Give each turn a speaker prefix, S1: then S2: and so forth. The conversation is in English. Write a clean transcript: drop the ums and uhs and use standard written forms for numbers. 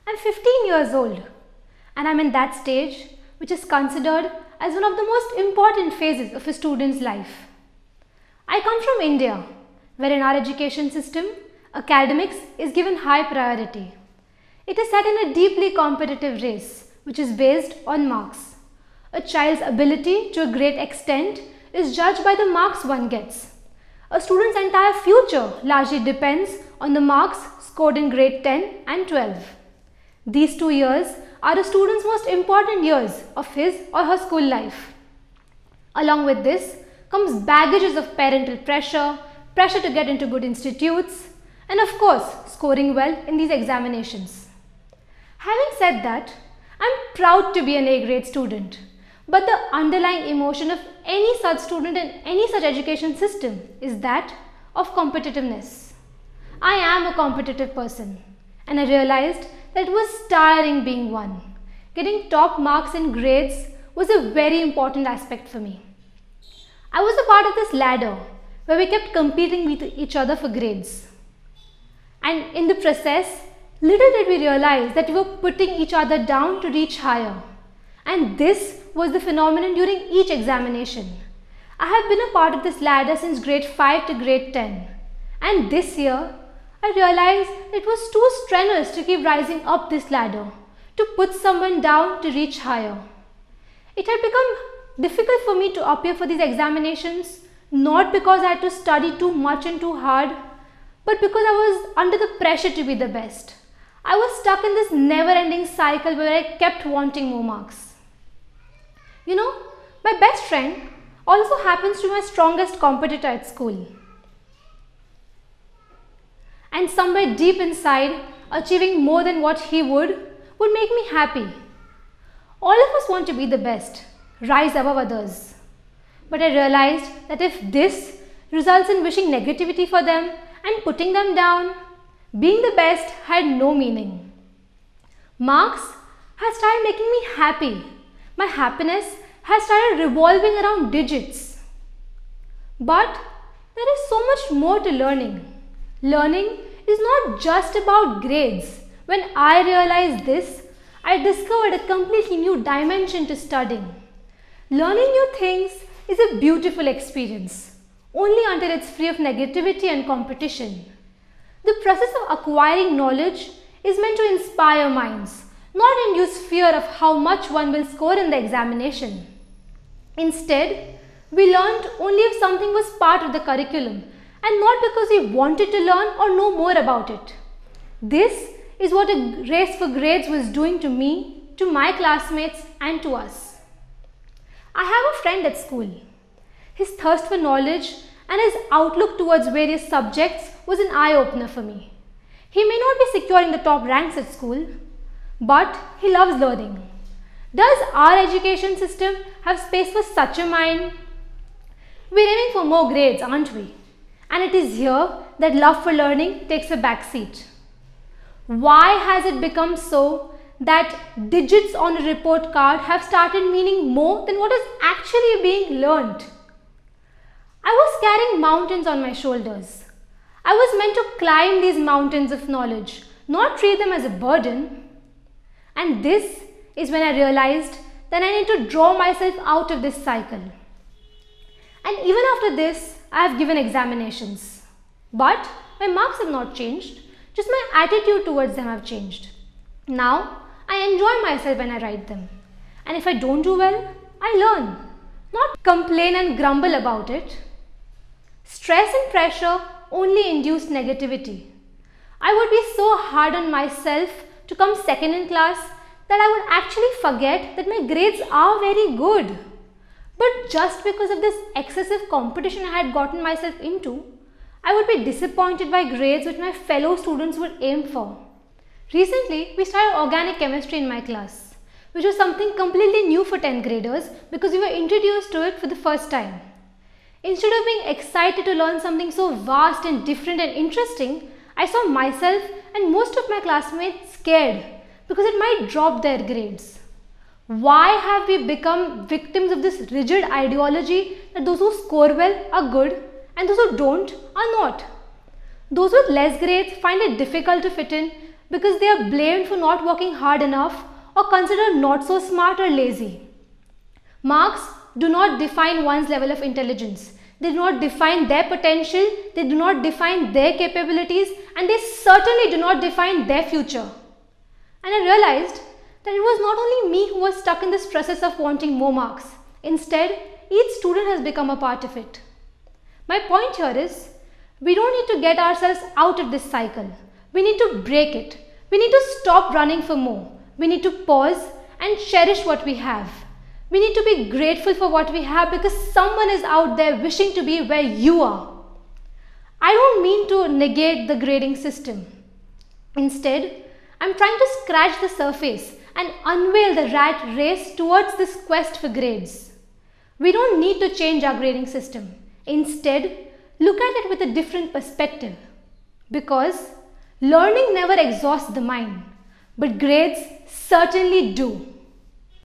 S1: I'm 15 years old and I'm in that stage which is considered as one of the most important phases of a student's life. I come from India, where in our education system, academics is given high priority. It is set in a deeply competitive race which is based on marks. A child's ability to a great extent is judged by the marks one gets. A student's entire future largely depends on the marks scored in grade 10 and 12. These 2 years are a student's most important years of his or her school life. Along with this comes baggages of parental pressure, pressure to get into good institutes, and of course scoring well in these examinations. Having said that, I'm proud to be an A grade student, but the underlying emotion of any such student in any such education system is that of competitiveness. I am a competitive person and I realized that it was tiring being one. Getting top marks in grades was a very important aspect for me. I was a part of this ladder where we kept competing with each other for grades. And in the process, little did we realize that we were putting each other down to reach higher. And this was the phenomenon during each examination. I have been a part of this ladder since grade 5 to grade 10. And this year, I realized it was too strenuous to keep rising up this ladder, to put someone down to reach higher. It had become difficult for me to appear for these examinations, not because I had to study too much and too hard, but because I was under the pressure to be the best. I was stuck in this never-ending cycle where I kept wanting more marks. You know, my best friend also happens to be my strongest competitor at school. And somewhere deep inside, achieving more than what he would make me happy. All of us want to be the best, rise above others. But I realized that if this results in wishing negativity for them and putting them down, being the best had no meaning. Marks has started making me happy. My happiness has started revolving around digits. But there is so much more to learning. Learning is not just about grades. When I realized this, I discovered a completely new dimension to studying. Learning new things is a beautiful experience, only until it's free of negativity and competition. The process of acquiring knowledge is meant to inspire minds, not induce fear of how much one will score in the examination. Instead, we learned only if something was part of the curriculum and not because we wanted to learn or know more about it. This is what a race for grades was doing to me, to my classmates and to us. I have a friend at school. His thirst for knowledge and his outlook towards various subjects was an eye-opener for me. He may not be securing the top ranks at school, but he loves learning. Does our education system have space for such a mind? We're aiming for more grades, aren't we? And it is here that love for learning takes a back seat. Why has it become so that digits on a report card have started meaning more than what is actually being learnt? I was carrying mountains on my shoulders. I was meant to climb these mountains of knowledge, not treat them as a burden. And this is when I realized that I need to draw myself out of this cycle. And even after this, I have given examinations. But my marks have not changed, just my attitude towards them have changed. Now, I enjoy myself when I write them. And if I don't do well, I learn, not complain and grumble about it. Stress and pressure only induce negativity. I would be so hard on myself to come second in class that I would actually forget that my grades are very good. But just because of this excessive competition I had gotten myself into, I would be disappointed by grades which my fellow students would aim for. Recently, we started organic chemistry in my class, which was something completely new for 10th graders because we were introduced to it for the first time. Instead of being excited to learn something so vast and different and interesting, I saw myself and most of my classmates scared because it might drop their grades. Why have we become victims of this rigid ideology that those who score well are good and those who don't are not? Those with less grades find it difficult to fit in because they are blamed for not working hard enough or considered not so smart or lazy. Marks do not define one's level of intelligence. They do not define their potential, they do not define their capabilities, and they certainly do not define their future. And I realized that it was not only me who was stuck in this process of wanting more marks. Instead, each student has become a part of it. My point here is, we don't need to get ourselves out of this cycle. We need to break it. We need to stop running for more. We need to pause and cherish what we have. We need to be grateful for what we have because someone is out there wishing to be where you are. I don't mean to negate the grading system. Instead, I'm trying to scratch the surface and unveil the rat race towards this quest for grades. We don't need to change our grading system. Instead, look at it with a different perspective. Because learning never exhausts the mind, but grades certainly do.